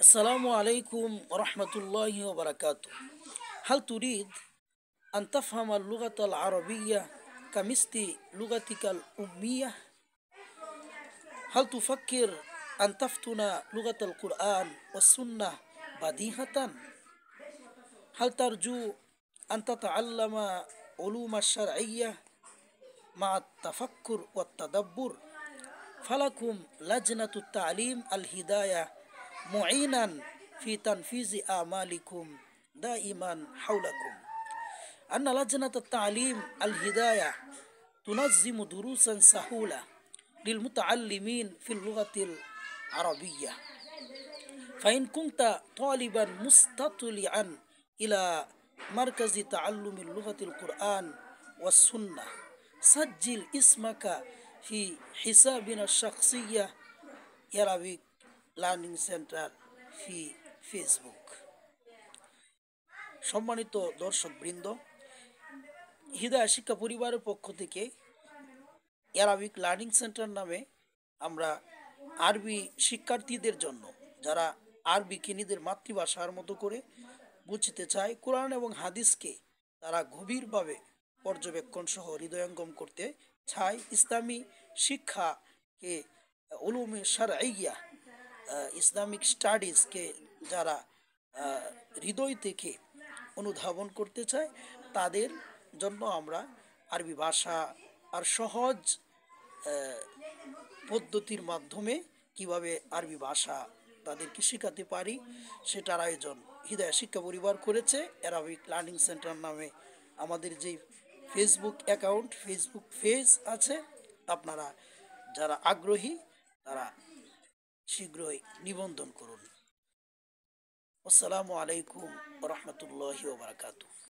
السلام عليكم ورحمة الله وبركاته. هل تريد أن تفهم اللغة العربية كمثل لغتك الأمية؟ هل تفكر أن تفتن لغة القرآن والسنة بديهة؟ هل ترجو أن تتعلم علوم الشرعية مع التفكر والتدبر؟ فلكم لجنة التعليم الهداية معينا في تنفيذ آمالكم دائما حولكم. أن لجنة التعليم الهداية تنظم دروسا سهولة للمتعلمين في اللغة العربية. فإن كنت طالبا مستطلعا إلى مركز تعلم اللغة القرآن والسنة، سجل اسمك في حسابنا الشخصي Arabic learning centre ফি Facebook. সম্মানিত দর্শকবৃন্দ, হৃদয় শিক্ষা পরিবারের পক্ষ থেকে অ্যারাবিক লার্নিং সেন্টার নামে আমরা আরবি শিক্ষার্থীদের জন্য, যারা আরবিকে নিজের মাতৃভাষার মতো করে বুঝতে চায়, কোরআন এবং হাদিসকে তারা গভীরভাবে পর্যবেক্ষণ সহ হৃদয়ঙ্গম করতে চায়, ইসলামী শিক্ষাকে উলুমে শারঈয়া ইসলামিক স্টাডিজকে যারা হৃদয় থেকে অনুধাবন করতে চায়, তাদের জন্য আমরা আরবি ভাষা আর সহজ পদ্ধতির মাধ্যমে কিভাবে আরবি ভাষা তাদেরকে শেখাতে পারি সেটার আয়োজন হৃদয় শিক্ষা পরিবার করেছে। অ্যারাবিক লার্নিং সেন্টার নামে আমাদের যে ফেসবুক অ্যাকাউন্ট, ফেসবুক পেজ আছে, আপনারা যারা আগ্রহী তারা শীঘ্রই নিবন্ধন করুন। আসসালামু আলাইকুম ওয়া রাহমাতুল্লাহি ওয়া বারাকাতুহু।